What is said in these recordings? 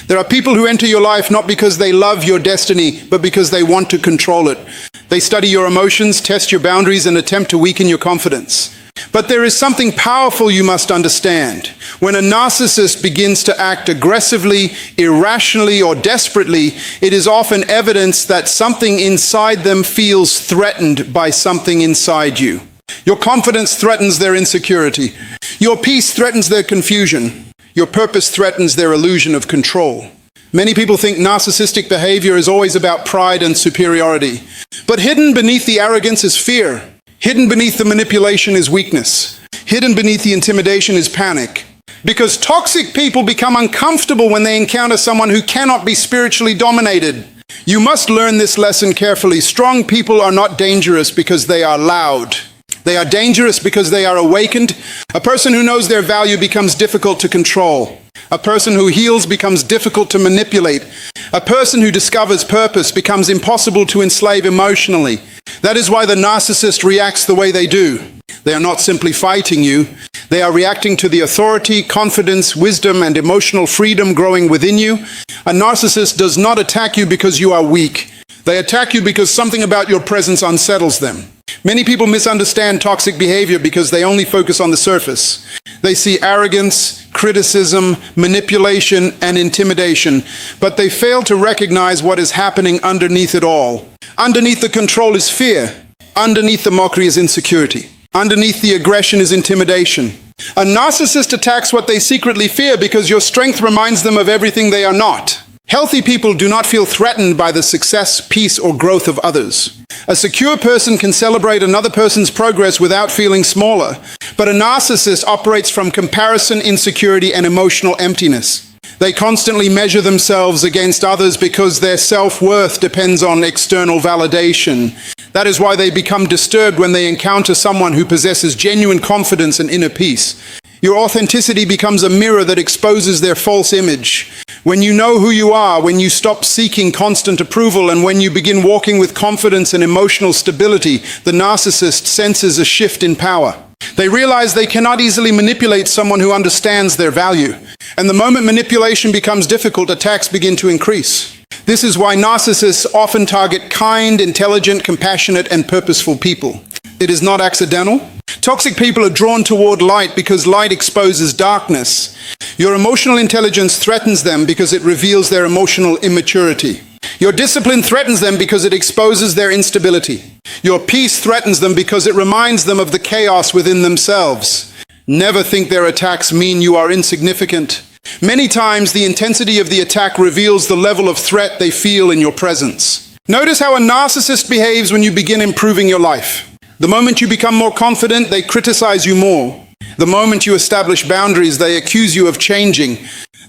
There are people who enter your life not because they love your destiny, but because they want to control it. They study your emotions, test your boundaries, and attempt to weaken your confidence. But there is something powerful you must understand. When a narcissist begins to act aggressively, irrationally, or desperately, it is often evidence that something inside them feels threatened by something inside you. Your confidence threatens their insecurity. Your peace threatens their confusion. Your purpose threatens their illusion of control. Many people think narcissistic behavior is always about pride and superiority. But hidden beneath the arrogance is fear. Hidden beneath the manipulation is weakness. Hidden beneath the intimidation is panic. Because toxic people become uncomfortable when they encounter someone who cannot be spiritually dominated. You must learn this lesson carefully. Strong people are not dangerous because they are loud. They are dangerous because they are awakened. A person who knows their value becomes difficult to control. A person who heals becomes difficult to manipulate. A person who discovers purpose becomes impossible to enslave emotionally. That is why the narcissist reacts the way they do. They are not simply fighting you. They are reacting to the authority, confidence, wisdom, and emotional freedom growing within you. A narcissist does not attack you because you are weak. They attack you because something about your presence unsettles them. Many people misunderstand toxic behavior because they only focus on the surface. They see arrogance, criticism, manipulation, and intimidation, but they fail to recognize what is happening underneath it all. Underneath the control is fear. Underneath the mockery is insecurity. Underneath the aggression is intimidation. A narcissist attacks what they secretly fear because your strength reminds them of everything they are not. Healthy people do not feel threatened by the success, peace, or growth of others. A secure person can celebrate another person's progress without feeling smaller, but a narcissist operates from comparison, insecurity, and emotional emptiness. They constantly measure themselves against others because their self-worth depends on external validation. That is why they become disturbed when they encounter someone who possesses genuine confidence and inner peace. Your authenticity becomes a mirror that exposes their false image. When you know who you are, when you stop seeking constant approval, and when you begin walking with confidence and emotional stability, the narcissist senses a shift in power. They realize they cannot easily manipulate someone who understands their value. And the moment manipulation becomes difficult, attacks begin to increase. This is why narcissists often target kind, intelligent, compassionate, and purposeful people. It is not accidental. Toxic people are drawn toward light because light exposes darkness. Your emotional intelligence threatens them because it reveals their emotional immaturity. Your discipline threatens them because it exposes their instability. Your peace threatens them because it reminds them of the chaos within themselves. Never think their attacks mean you are insignificant. Many times, the intensity of the attack reveals the level of threat they feel in your presence. Notice how a narcissist behaves when you begin improving your life. The moment you become more confident, they criticize you more. The moment you establish boundaries, they accuse you of changing.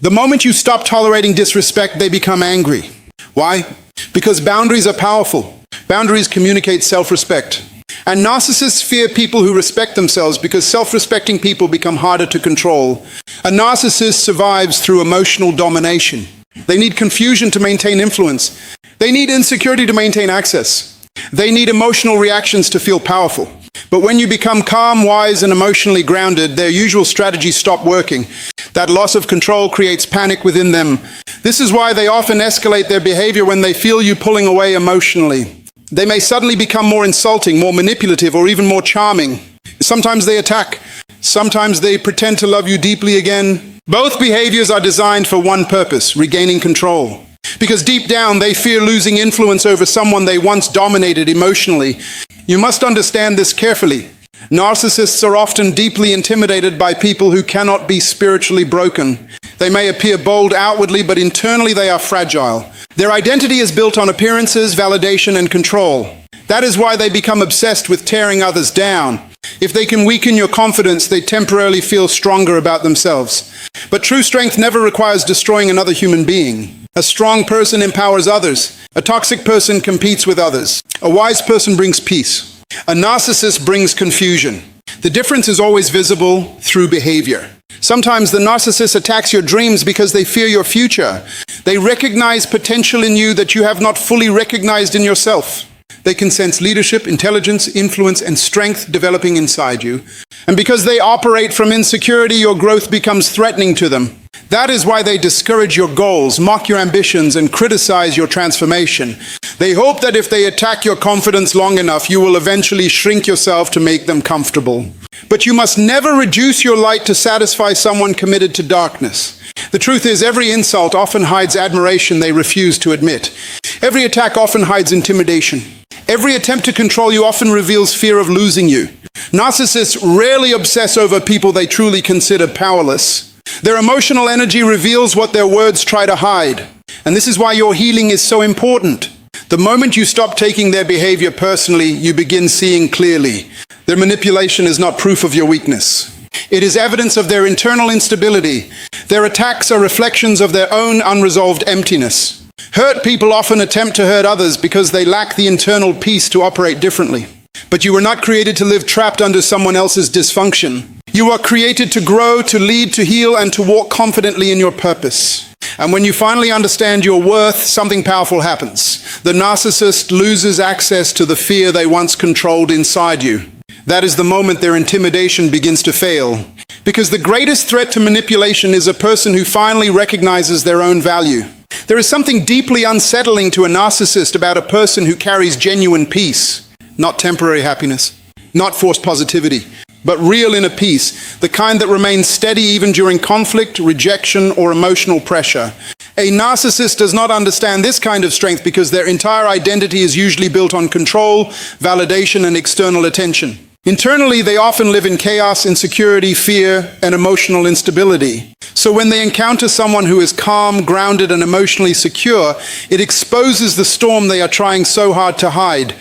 The moment you stop tolerating disrespect, they become angry. Why? Because boundaries are powerful. Boundaries communicate self-respect. And narcissists fear people who respect themselves because self-respecting people become harder to control. A narcissist survives through emotional domination. They need confusion to maintain influence. They need insecurity to maintain access. They need emotional reactions to feel powerful. But when you become calm, wise, and emotionally grounded, their usual strategies stop working. That loss of control creates panic within them. This is why they often escalate their behavior when they feel you pulling away emotionally. They may suddenly become more insulting, more manipulative, or even more charming. Sometimes they attack. Sometimes they pretend to love you deeply again. Both behaviors are designed for one purpose: regaining control. Because deep down, they fear losing influence over someone they once dominated emotionally. You must understand this carefully. Narcissists are often deeply intimidated by people who cannot be spiritually broken. They may appear bold outwardly, but internally they are fragile. Their identity is built on appearances, validation, and control. That is why they become obsessed with tearing others down. If they can weaken your confidence, they temporarily feel stronger about themselves. But true strength never requires destroying another human being. A strong person empowers others. A toxic person competes with others. A wise person brings peace. A narcissist brings confusion. The difference is always visible through behavior. Sometimes the narcissist attacks your dreams because they fear your future. They recognize potential in you that you have not fully recognized in yourself. They can sense leadership, intelligence, influence, and strength developing inside you. And because they operate from insecurity, your growth becomes threatening to them. That is why they discourage your goals, mock your ambitions, and criticize your transformation. They hope that if they attack your confidence long enough, you will eventually shrink yourself to make them comfortable. But you must never reduce your light to satisfy someone committed to darkness. The truth is, every insult often hides admiration they refuse to admit. Every attack often hides intimidation. Every attempt to control you often reveals fear of losing you. Narcissists rarely obsess over people they truly consider powerless. Their emotional energy reveals what their words try to hide. And this is why your healing is so important. The moment you stop taking their behavior personally, you begin seeing clearly. Their manipulation is not proof of your weakness. It is evidence of their internal instability. Their attacks are reflections of their own unresolved emptiness. Hurt people often attempt to hurt others because they lack the internal peace to operate differently. But you were not created to live trapped under someone else's dysfunction. You are created to grow, to lead, to heal, and to walk confidently in your purpose. And when you finally understand your worth, something powerful happens. The narcissist loses access to the fear they once controlled inside you. That is the moment their intimidation begins to fail. Because the greatest threat to manipulation is a person who finally recognizes their own value. There is something deeply unsettling to a narcissist about a person who carries genuine peace. Not temporary happiness, not forced positivity, but real inner peace, the kind that remains steady even during conflict, rejection, or emotional pressure. A narcissist does not understand this kind of strength because their entire identity is usually built on control, validation, and external attention. Internally, they often live in chaos, insecurity, fear, and emotional instability. So when they encounter someone who is calm, grounded, and emotionally secure, it exposes the storm they are trying so hard to hide.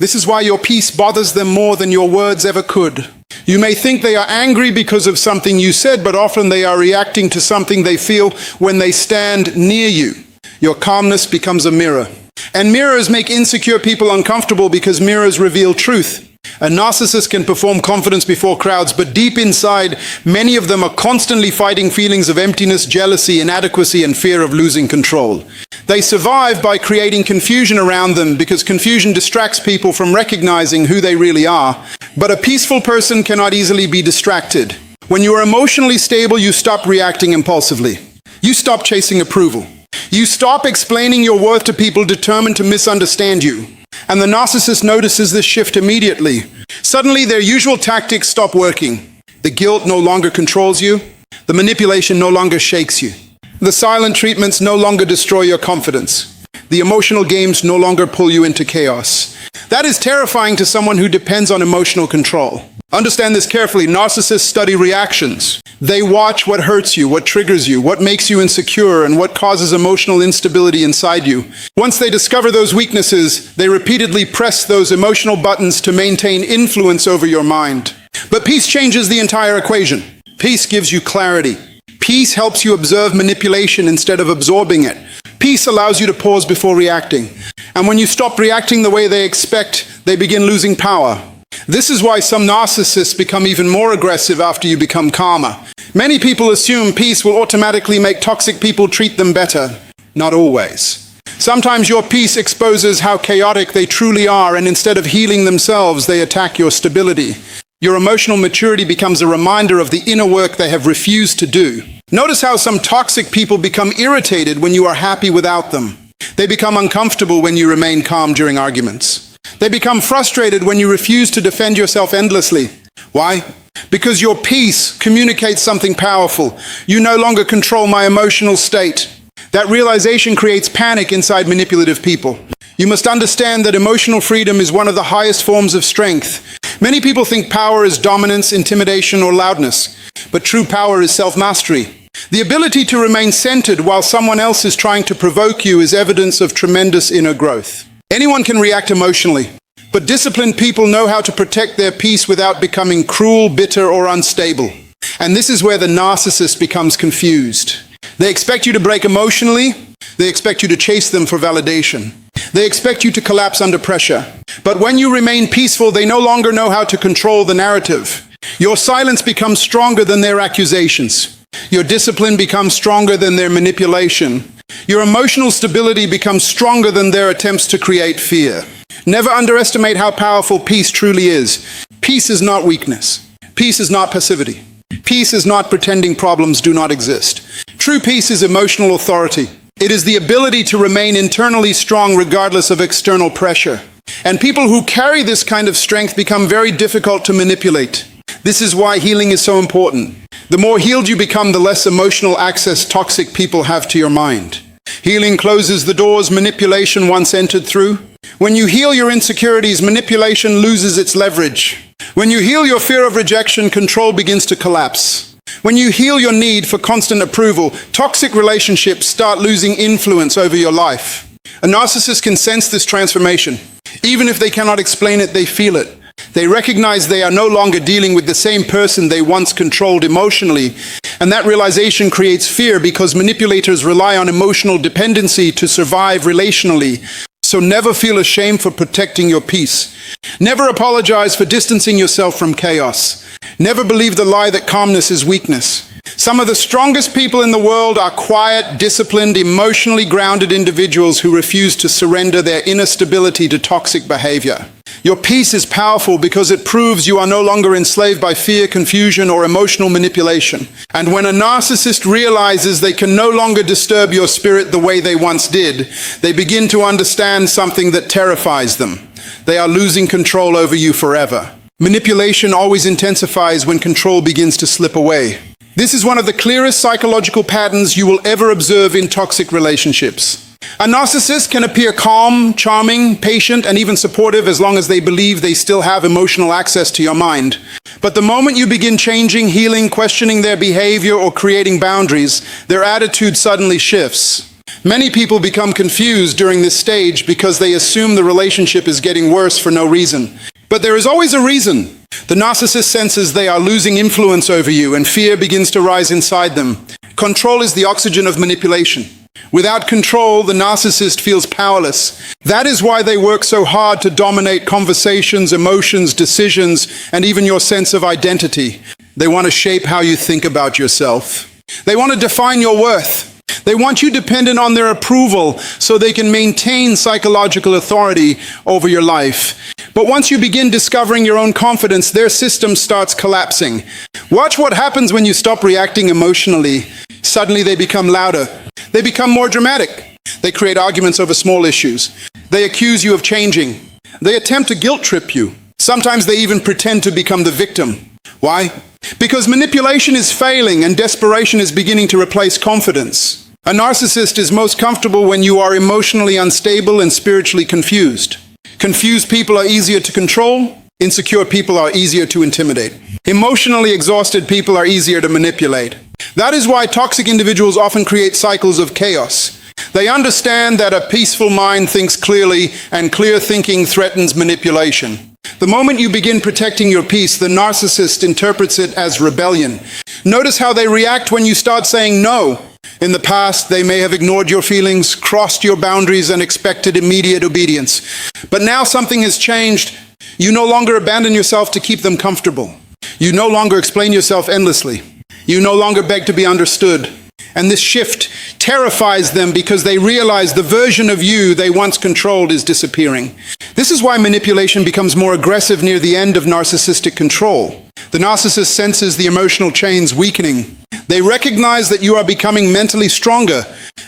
This is why your peace bothers them more than your words ever could. You may think they are angry because of something you said, but often they are reacting to something they feel when they stand near you. Your calmness becomes a mirror. And mirrors make insecure people uncomfortable because mirrors reveal truth. A narcissist can perform confidence before crowds, but deep inside, many of them are constantly fighting feelings of emptiness, jealousy, inadequacy, and fear of losing control. They survive by creating confusion around them because confusion distracts people from recognizing who they really are. But a peaceful person cannot easily be distracted. When you are emotionally stable, you stop reacting impulsively. You stop chasing approval. You stop explaining your worth to people determined to misunderstand you. And the narcissist notices this shift immediately. Suddenly, their usual tactics stop working. The guilt no longer controls you. The manipulation no longer shakes you. The silent treatments no longer destroy your confidence. The emotional games no longer pull you into chaos. That is terrifying to someone who depends on emotional control. Understand this carefully. Narcissists study reactions. They watch what hurts you, what triggers you, what makes you insecure, and what causes emotional instability inside you. Once they discover those weaknesses, they repeatedly press those emotional buttons to maintain influence over your mind. But peace changes the entire equation. Peace gives you clarity. Peace helps you observe manipulation instead of absorbing it. Peace allows you to pause before reacting. And when you stop reacting the way they expect, they begin losing power. This is why some narcissists become even more aggressive after you become calmer. Many people assume peace will automatically make toxic people treat them better. Not always. Sometimes your peace exposes how chaotic they truly are, and instead of healing themselves, they attack your stability. Your emotional maturity becomes a reminder of the inner work they have refused to do. Notice how some toxic people become irritated when you are happy without them. They become uncomfortable when you remain calm during arguments. They become frustrated when you refuse to defend yourself endlessly. Why? Because your peace communicates something powerful. You no longer control my emotional state. That realization creates panic inside manipulative people. You must understand that emotional freedom is one of the highest forms of strength. Many people think power is dominance, intimidation, or loudness. But true power is self-mastery. The ability to remain centered while someone else is trying to provoke you is evidence of tremendous inner growth. Anyone can react emotionally, but disciplined people know how to protect their peace without becoming cruel, bitter, or unstable. And this is where the narcissist becomes confused. They expect you to break emotionally. They expect you to chase them for validation. They expect you to collapse under pressure. But when you remain peaceful, they no longer know how to control the narrative. Your silence becomes stronger than their accusations. Your discipline becomes stronger than their manipulation. Your emotional stability becomes stronger than their attempts to create fear. Never underestimate how powerful peace truly is. Peace is not weakness. Peace is not passivity. Peace is not pretending problems do not exist. True peace is emotional authority. It is the ability to remain internally strong regardless of external pressure. And people who carry this kind of strength become very difficult to manipulate. This is why healing is so important. The more healed you become, the less emotional access toxic people have to your mind. Healing closes the doors manipulation once entered through. When you heal your insecurities, manipulation loses its leverage. When you heal your fear of rejection, control begins to collapse. When you heal your need for constant approval, toxic relationships start losing influence over your life. A narcissist can sense this transformation. Even if they cannot explain it, they feel it. They recognize they are no longer dealing with the same person they once controlled emotionally, and that realization creates fear because manipulators rely on emotional dependency to survive relationally. So never feel ashamed for protecting your peace. Never apologize for distancing yourself from chaos. Never believe the lie that calmness is weakness. Some of the strongest people in the world are quiet, disciplined, emotionally grounded individuals who refuse to surrender their inner stability to toxic behavior. Your peace is powerful because it proves you are no longer enslaved by fear, confusion, or emotional manipulation. And when a narcissist realizes they can no longer disturb your spirit the way they once did, they begin to understand something that terrifies them. They are losing control over you forever. Manipulation always intensifies when control begins to slip away. This is one of the clearest psychological patterns you will ever observe in toxic relationships. A narcissist can appear calm, charming, patient, and even supportive as long as they believe they still have emotional access to your mind. But the moment you begin changing, healing, questioning their behavior, or creating boundaries, their attitude suddenly shifts. Many people become confused during this stage because they assume the relationship is getting worse for no reason. But there is always a reason. The narcissist senses they are losing influence over you, and fear begins to rise inside them. Control is the oxygen of manipulation. Without control, the narcissist feels powerless. That is why they work so hard to dominate conversations, emotions, decisions, and even your sense of identity. They want to shape how you think about yourself. They want to define your worth. They want you dependent on their approval so they can maintain psychological authority over your life. But once you begin discovering your own confidence, their system starts collapsing. Watch what happens when you stop reacting emotionally. Suddenly they become louder. They become more dramatic. They create arguments over small issues. They accuse you of changing. They attempt to guilt trip you. Sometimes they even pretend to become the victim. Why? Because manipulation is failing and desperation is beginning to replace confidence. A narcissist is most comfortable when you are emotionally unstable and spiritually confused. Confused people are easier to control. Insecure people are easier to intimidate. Emotionally exhausted people are easier to manipulate. That is why toxic individuals often create cycles of chaos. They understand that a peaceful mind thinks clearly, and clear thinking threatens manipulation. The moment you begin protecting your peace, the narcissist interprets it as rebellion. Notice how they react when you start saying no. In the past, they may have ignored your feelings, crossed your boundaries, and expected immediate obedience. But now something has changed. You no longer abandon yourself to keep them comfortable. You no longer explain yourself endlessly. You no longer beg to be understood. And this shift terrifies them because they realize the version of you they once controlled is disappearing. This is why manipulation becomes more aggressive near the end of narcissistic control. The narcissist senses the emotional chains weakening. They recognize that you are becoming mentally stronger,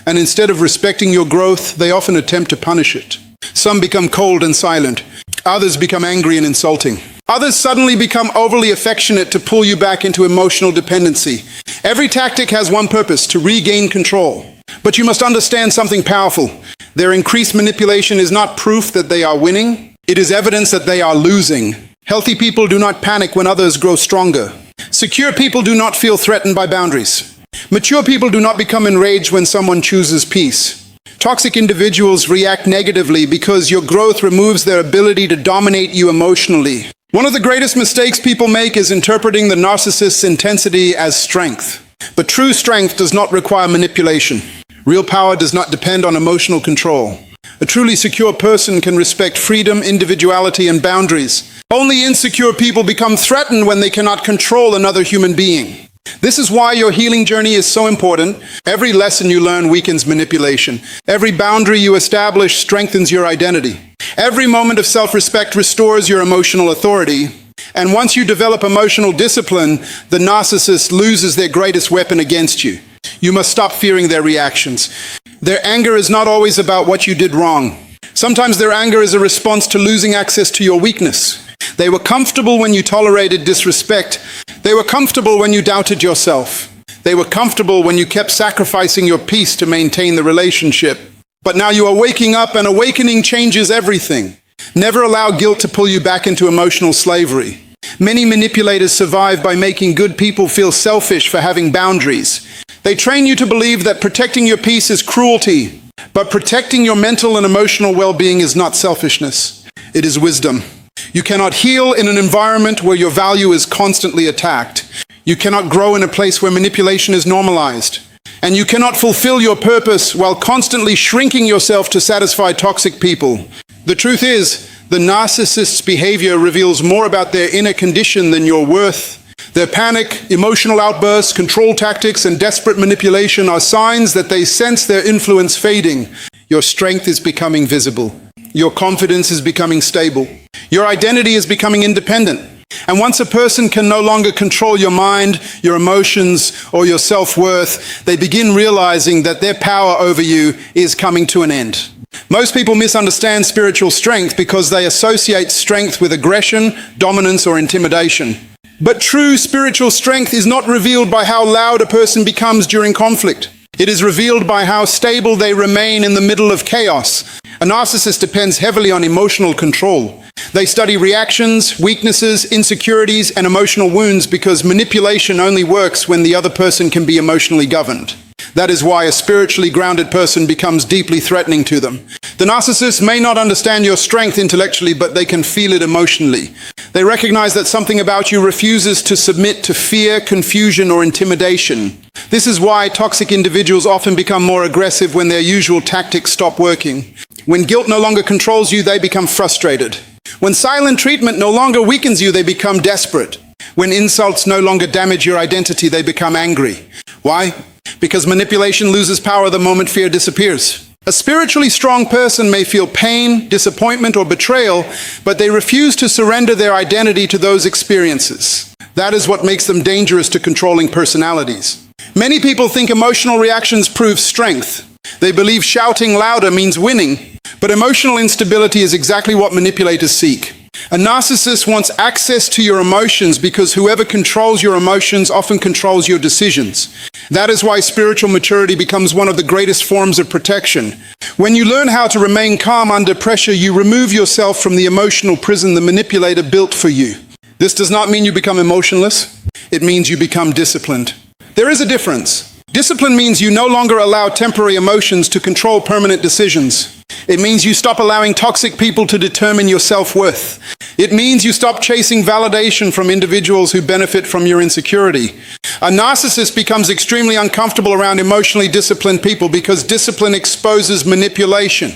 and instead of respecting your growth, they often attempt to punish it. Some become cold and silent. Others become angry and insulting. Others suddenly become overly affectionate to pull you back into emotional dependency. Every tactic has one purpose: to regain control. But you must understand something powerful. Their increased manipulation is not proof that they are winning. It is evidence that they are losing. Healthy people do not panic when others grow stronger. Secure people do not feel threatened by boundaries. Mature people do not become enraged when someone chooses peace. Toxic individuals react negatively because your growth removes their ability to dominate you emotionally. One of the greatest mistakes people make is interpreting the narcissist's intensity as strength. But true strength does not require manipulation. Real power does not depend on emotional control. A truly secure person can respect freedom, individuality, and boundaries. Only insecure people become threatened when they cannot control another human being. This is why your healing journey is so important. Every lesson you learn weakens manipulation. Every boundary you establish strengthens your identity. Every moment of self-respect restores your emotional authority. And once you develop emotional discipline, the narcissist loses their greatest weapon against you. You must stop fearing their reactions. Their anger is not always about what you did wrong. Sometimes their anger is a response to losing access to your weakness. They were comfortable when you tolerated disrespect. They were comfortable when you doubted yourself. They were comfortable when you kept sacrificing your peace to maintain the relationship. But now you are waking up, and awakening changes everything. Never allow guilt to pull you back into emotional slavery. Many manipulators survive by making good people feel selfish for having boundaries. They train you to believe that protecting your peace is cruelty, but protecting your mental and emotional well-being is not selfishness. It is wisdom. You cannot heal in an environment where your value is constantly attacked. You cannot grow in a place where manipulation is normalized. And you cannot fulfill your purpose while constantly shrinking yourself to satisfy toxic people. The truth is, the narcissist's behavior reveals more about their inner condition than your worth. Their panic, emotional outbursts, control tactics, and desperate manipulation are signs that they sense their influence fading. Your strength is becoming visible. Your confidence is becoming stable. Your identity is becoming independent. And once a person can no longer control your mind, your emotions, or your self-worth, they begin realizing that their power over you is coming to an end. Most people misunderstand spiritual strength because they associate strength with aggression, dominance, or intimidation. But true spiritual strength is not revealed by how loud a person becomes during conflict. It is revealed by how stable they remain in the middle of chaos. A narcissist depends heavily on emotional control. They study reactions, weaknesses, insecurities, and emotional wounds because manipulation only works when the other person can be emotionally governed. That is why a spiritually grounded person becomes deeply threatening to them. The narcissist may not understand your strength intellectually, but they can feel it emotionally. They recognize that something about you refuses to submit to fear, confusion, or intimidation. This is why toxic individuals often become more aggressive when their usual tactics stop working. When guilt no longer controls you, they become frustrated. When silent treatment no longer weakens you, they become desperate. When insults no longer damage your identity, they become angry. Why? Because manipulation loses power the moment fear disappears. A spiritually strong person may feel pain, disappointment, or betrayal, but they refuse to surrender their identity to those experiences. That is what makes them dangerous to controlling personalities. Many people think emotional reactions prove strength. They believe shouting louder means winning, but emotional instability is exactly what manipulators seek. A narcissist wants access to your emotions because whoever controls your emotions often controls your decisions. That is why spiritual maturity becomes one of the greatest forms of protection. When you learn how to remain calm under pressure, you remove yourself from the emotional prison the manipulator built for you. This does not mean you become emotionless. It means you become disciplined. There is a difference. Discipline means you no longer allow temporary emotions to control permanent decisions. It means you stop allowing toxic people to determine your self-worth. It means you stop chasing validation from individuals who benefit from your insecurity. A narcissist becomes extremely uncomfortable around emotionally disciplined people because discipline exposes manipulation.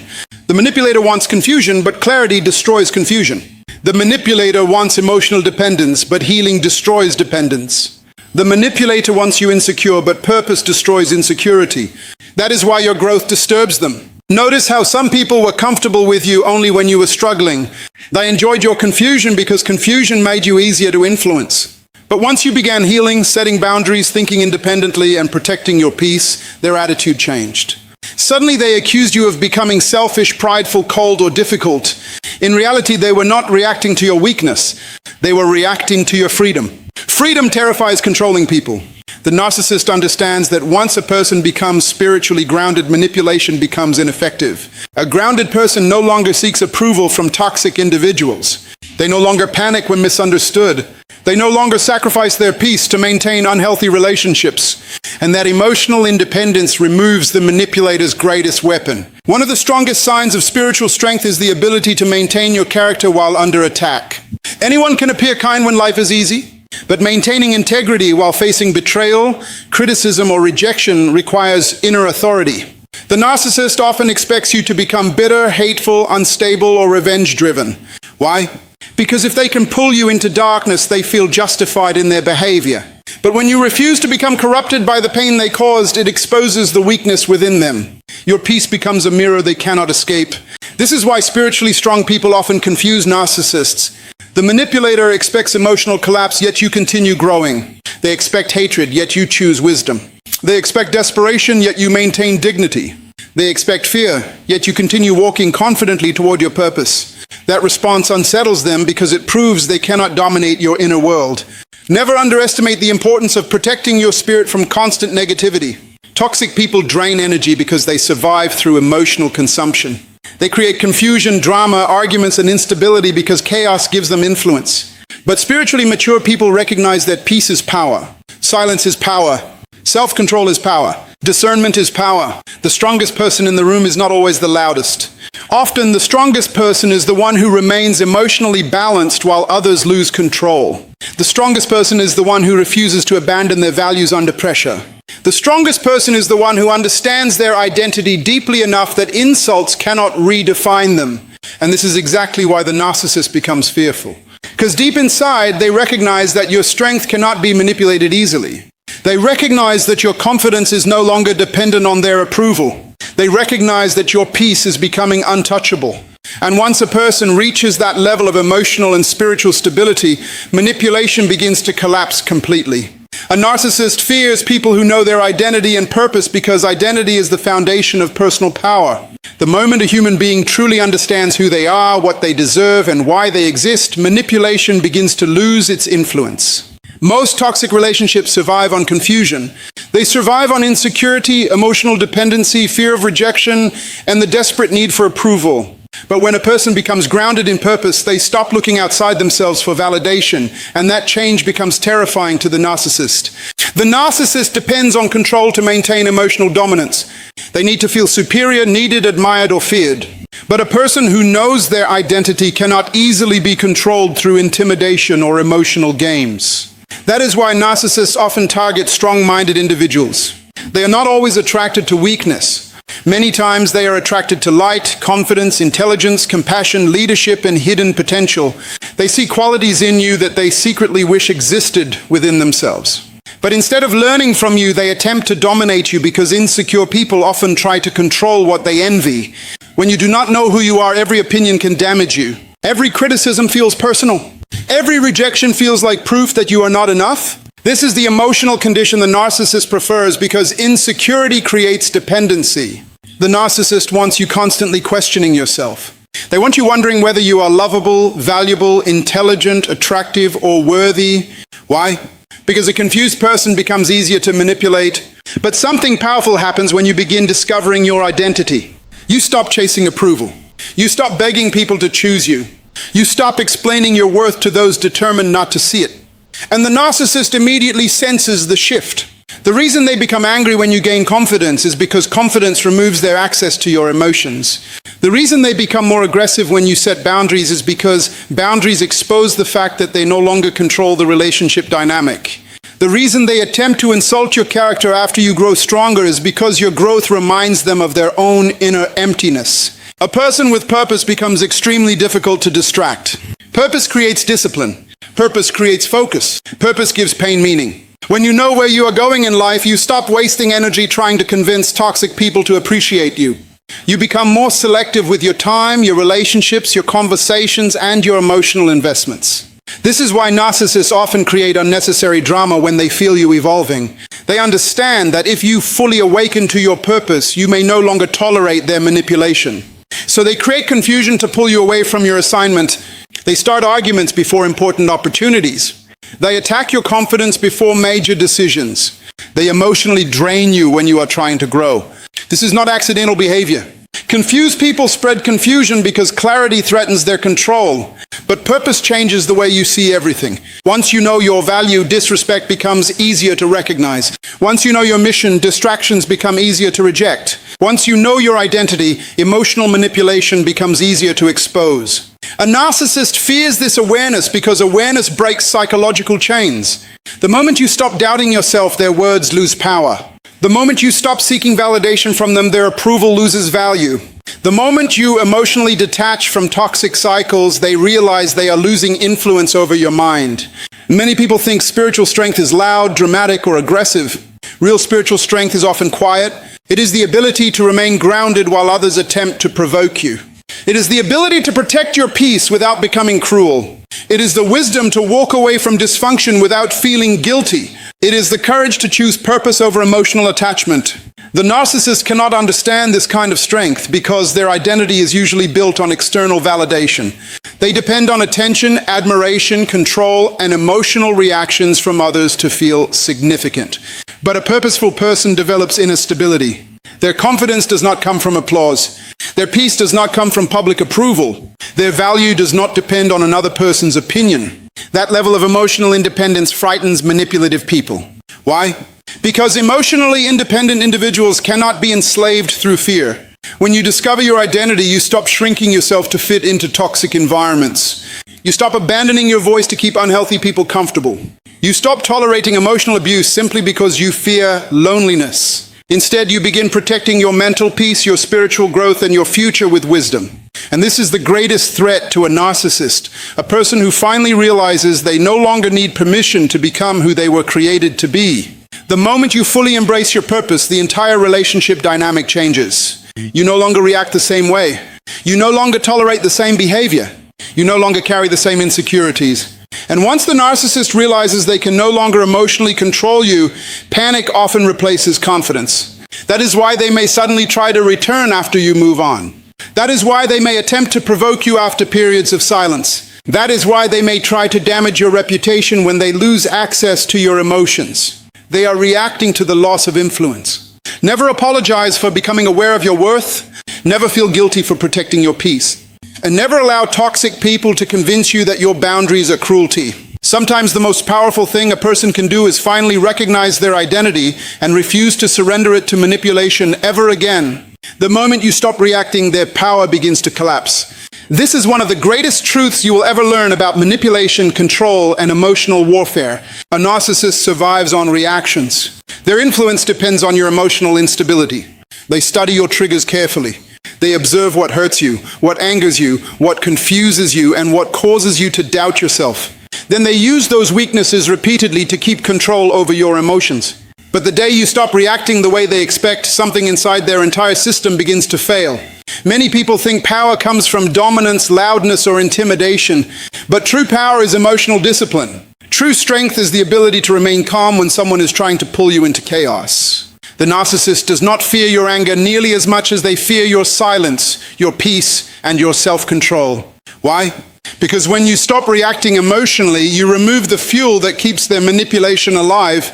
The manipulator wants confusion, but clarity destroys confusion. The manipulator wants emotional dependence, but healing destroys dependence. The manipulator wants you insecure, but purpose destroys insecurity. That is why your growth disturbs them. Notice how some people were comfortable with you only when you were struggling. They enjoyed your confusion because confusion made you easier to influence. But once you began healing, setting boundaries, thinking independently, and protecting your peace, their attitude changed. Suddenly they accused you of becoming selfish, prideful, cold, or difficult. In reality, they were not reacting to your weakness. They were reacting to your freedom. Freedom terrifies controlling people. The narcissist understands that once a person becomes spiritually grounded, manipulation becomes ineffective. A grounded person no longer seeks approval from toxic individuals. They no longer panic when misunderstood. They no longer sacrifice their peace to maintain unhealthy relationships. And that emotional independence removes the manipulator's greatest weapon. One of the strongest signs of spiritual strength is the ability to maintain your character while under attack. Anyone can appear kind when life is easy. But maintaining integrity while facing betrayal, criticism, or rejection requires inner authority. The narcissist often expects you to become bitter, hateful, unstable, or revenge-driven. Why? Because if they can pull you into darkness, they feel justified in their behavior. But when you refuse to become corrupted by the pain they caused, it exposes the weakness within them. Your peace becomes a mirror they cannot escape. This is why spiritually strong people often confuse narcissists. The manipulator expects emotional collapse, yet you continue growing. They expect hatred, yet you choose wisdom. They expect desperation, yet you maintain dignity. They expect fear, yet you continue walking confidently toward your purpose. That response unsettles them because it proves they cannot dominate your inner world. Never underestimate the importance of protecting your spirit from constant negativity. Toxic people drain energy because they survive through emotional consumption. They create confusion, drama, arguments, and instability because chaos gives them influence. But spiritually mature people recognize that peace is power, silence is power, self-control is power, discernment is power. The strongest person in the room is not always the loudest. Often, the strongest person is the one who remains emotionally balanced while others lose control. The strongest person is the one who refuses to abandon their values under pressure. The strongest person is the one who understands their identity deeply enough that insults cannot redefine them. And this is exactly why the narcissist becomes fearful. Because deep inside, they recognize that your strength cannot be manipulated easily. They recognize that your confidence is no longer dependent on their approval. They recognize that your peace is becoming untouchable. And once a person reaches that level of emotional and spiritual stability, manipulation begins to collapse completely. A narcissist fears people who know their identity and purpose because identity is the foundation of personal power. The moment a human being truly understands who they are, what they deserve, and why they exist, manipulation begins to lose its influence. Most toxic relationships survive on confusion. They survive on insecurity, emotional dependency, fear of rejection, and the desperate need for approval. But when a person becomes grounded in purpose, they stop looking outside themselves for validation, and that change becomes terrifying to the narcissist. The narcissist depends on control to maintain emotional dominance. They need to feel superior, needed, admired, or feared. But a person who knows their identity cannot easily be controlled through intimidation or emotional games. That is why narcissists often target strong-minded individuals. They are not always attracted to weakness. Many times they are attracted to light, confidence, intelligence, compassion, leadership, and hidden potential. They see qualities in you that they secretly wish existed within themselves. But instead of learning from you, they attempt to dominate you because insecure people often try to control what they envy. When you do not know who you are, every opinion can damage you. Every criticism feels personal. Every rejection feels like proof that you are not enough. This is the emotional condition the narcissist prefers because insecurity creates dependency. The narcissist wants you constantly questioning yourself. They want you wondering whether you are lovable, valuable, intelligent, attractive, or worthy. Why? Because a confused person becomes easier to manipulate. But something powerful happens when you begin discovering your identity. You stop chasing approval. You stop begging people to choose you. You stop explaining your worth to those determined not to see it. And the narcissist immediately senses the shift. The reason they become angry when you gain confidence is because confidence removes their access to your emotions. The reason they become more aggressive when you set boundaries is because boundaries expose the fact that they no longer control the relationship dynamic. The reason they attempt to insult your character after you grow stronger is because your growth reminds them of their own inner emptiness. A person with purpose becomes extremely difficult to distract. Purpose creates discipline. Purpose creates focus. Purpose gives pain meaning. When you know where you are going in life, you stop wasting energy trying to convince toxic people to appreciate you. You become more selective with your time, your relationships, your conversations, and your emotional investments. This is why narcissists often create unnecessary drama when they feel you evolving. They understand that if you fully awaken to your purpose, you may no longer tolerate their manipulation. So they create confusion to pull you away from your assignment. They start arguments before important opportunities. They attack your confidence before major decisions. They emotionally drain you when you are trying to grow. This is not accidental behavior. Confused people spread confusion because clarity threatens their control. But purpose changes the way you see everything. Once you know your value, disrespect becomes easier to recognize. Once you know your mission, distractions become easier to reject. Once you know your identity, emotional manipulation becomes easier to expose. A narcissist fears this awareness because awareness breaks psychological chains. The moment you stop doubting yourself, their words lose power. The moment you stop seeking validation from them, their approval loses value. The moment you emotionally detach from toxic cycles, they realize they are losing influence over your mind. Many people think spiritual strength is loud, dramatic, or aggressive. Real spiritual strength is often quiet. It is the ability to remain grounded while others attempt to provoke you. It is the ability to protect your peace without becoming cruel. It is the wisdom to walk away from dysfunction without feeling guilty. It is the courage to choose purpose over emotional attachment. The narcissist cannot understand this kind of strength because their identity is usually built on external validation. They depend on attention, admiration, control, and emotional reactions from others to feel significant. But a purposeful person develops inner stability. Their confidence does not come from applause. Their peace does not come from public approval. Their value does not depend on another person's opinion. That level of emotional independence frightens manipulative people. Why? Because emotionally independent individuals cannot be enslaved through fear. When you discover your identity, you stop shrinking yourself to fit into toxic environments. You stop abandoning your voice to keep unhealthy people comfortable. You stop tolerating emotional abuse simply because you fear loneliness. Instead, you begin protecting your mental peace, your spiritual growth, and your future with wisdom. And this is the greatest threat to a narcissist, a person who finally realizes they no longer need permission to become who they were created to be. The moment you fully embrace your purpose, the entire relationship dynamic changes. You no longer react the same way. You no longer tolerate the same behavior. You no longer carry the same insecurities. And once the narcissist realizes they can no longer emotionally control you, panic often replaces confidence. That is why they may suddenly try to return after you move on. That is why they may attempt to provoke you after periods of silence. That is why they may try to damage your reputation when they lose access to your emotions. They are reacting to the loss of influence. Never apologize for becoming aware of your worth. Never feel guilty for protecting your peace. And never allow toxic people to convince you that your boundaries are cruelty. Sometimes the most powerful thing a person can do is finally recognize their identity and refuse to surrender it to manipulation ever again. The moment you stop reacting, their power begins to collapse. This is one of the greatest truths you will ever learn about manipulation, control, and emotional warfare. A narcissist survives on reactions. Their influence depends on your emotional instability. They study your triggers carefully. They observe what hurts you, what angers you, what confuses you, and what causes you to doubt yourself. Then they use those weaknesses repeatedly to keep control over your emotions. But the day you stop reacting the way they expect, something inside their entire system begins to fail. Many people think power comes from dominance, loudness, or intimidation. But true power is emotional discipline. True strength is the ability to remain calm when someone is trying to pull you into chaos. The narcissist does not fear your anger nearly as much as they fear your silence, your peace, and your self-control. Why? Because when you stop reacting emotionally, you remove the fuel that keeps their manipulation alive.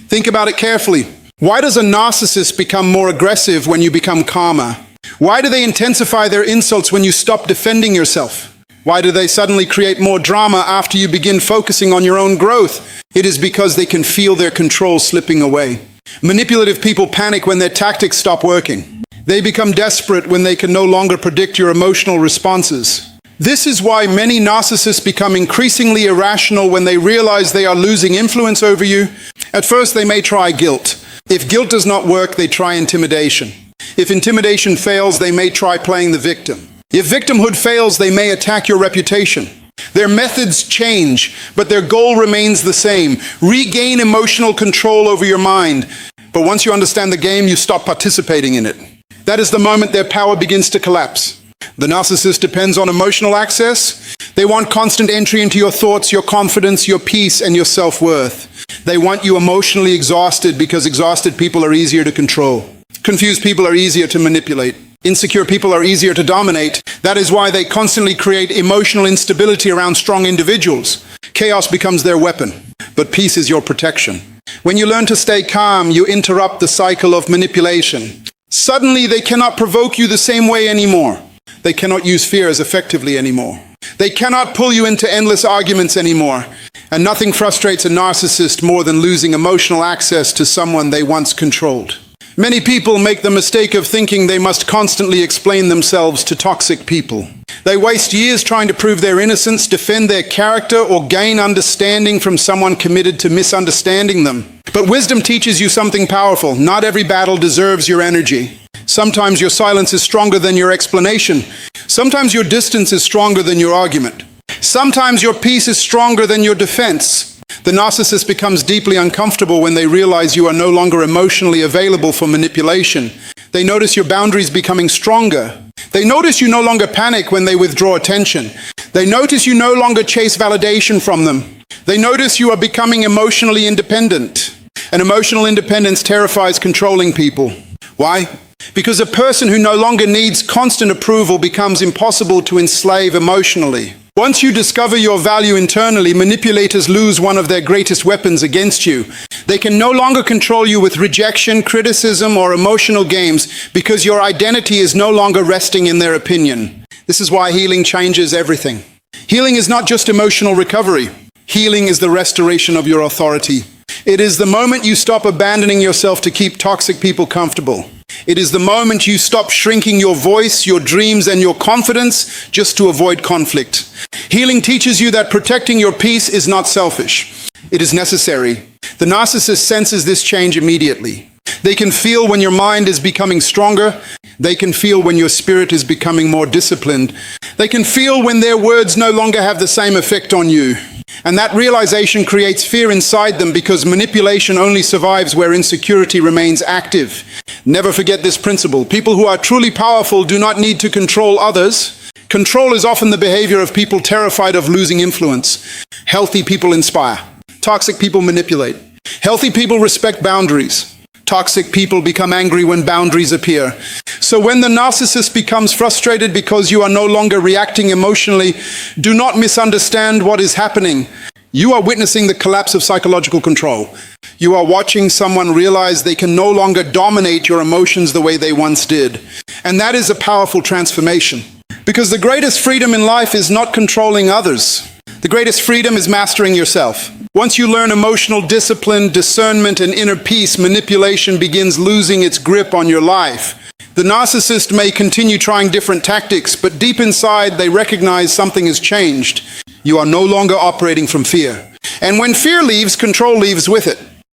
Think about it carefully. Why does a narcissist become more aggressive when you become calmer? Why do they intensify their insults when you stop defending yourself? Why do they suddenly create more drama after you begin focusing on your own growth? It is because they can feel their control slipping away. Manipulative people panic when their tactics stop working. They become desperate when they can no longer predict your emotional responses. This is why many narcissists become increasingly irrational when they realize they are losing influence over you. At first, they may try guilt. If guilt does not work, they try intimidation. If intimidation fails, they may try playing the victim. If victimhood fails, they may attack your reputation. Their methods change, but their goal remains the same. Regain emotional control over your mind. But once you understand the game, you stop participating in it. That is the moment their power begins to collapse. The narcissist depends on emotional access. They want constant entry into your thoughts, your confidence, your peace, and your self-worth. They want you emotionally exhausted because exhausted people are easier to control. Confused people are easier to manipulate. Insecure people are easier to dominate. That is why they constantly create emotional instability around strong individuals. Chaos becomes their weapon, but peace is your protection. When you learn to stay calm, you interrupt the cycle of manipulation. Suddenly, they cannot provoke you the same way anymore. They cannot use fear as effectively anymore. They cannot pull you into endless arguments anymore. And nothing frustrates a narcissist more than losing emotional access to someone they once controlled. Many people make the mistake of thinking they must constantly explain themselves to toxic people. They waste years trying to prove their innocence, defend their character, or gain understanding from someone committed to misunderstanding them. But wisdom teaches you something powerful. Not every battle deserves your energy. Sometimes your silence is stronger than your explanation. Sometimes your distance is stronger than your argument. Sometimes your peace is stronger than your defense. The narcissist becomes deeply uncomfortable when they realize you are no longer emotionally available for manipulation. They notice your boundaries becoming stronger. They notice you no longer panic when they withdraw attention. They notice you no longer chase validation from them. They notice you are becoming emotionally independent. And emotional independence terrifies controlling people. Why? Because a person who no longer needs constant approval becomes impossible to enslave emotionally. Once you discover your value internally, manipulators lose one of their greatest weapons against you. They can no longer control you with rejection, criticism, or emotional games because your identity is no longer resting in their opinion. This is why healing changes everything. Healing is not just emotional recovery. Healing is the restoration of your authority. It is the moment you stop abandoning yourself to keep toxic people comfortable. It is the moment you stop shrinking your voice, your dreams, and your confidence just to avoid conflict. Healing teaches you that protecting your peace is not selfish. It is necessary. The narcissist senses this change immediately. They can feel when your mind is becoming stronger. They can feel when your spirit is becoming more disciplined. They can feel when their words no longer have the same effect on you. And that realization creates fear inside them because manipulation only survives where insecurity remains active. Never forget this principle. People who are truly powerful do not need to control others. Control is often the behavior of people terrified of losing influence. Healthy people inspire. Toxic people manipulate. Healthy people respect boundaries. Toxic people become angry when boundaries appear. So when the narcissist becomes frustrated because you are no longer reacting emotionally, do not misunderstand what is happening. You are witnessing the collapse of psychological control. You are watching someone realize they can no longer dominate your emotions the way they once did. And that is a powerful transformation. Because the greatest freedom in life is not controlling others. The greatest freedom is mastering yourself. Once you learn emotional discipline, discernment, and inner peace, manipulation begins losing its grip on your life. The narcissist may continue trying different tactics, but deep inside they recognize something has changed. You are no longer operating from fear. And when fear leaves, control leaves with it.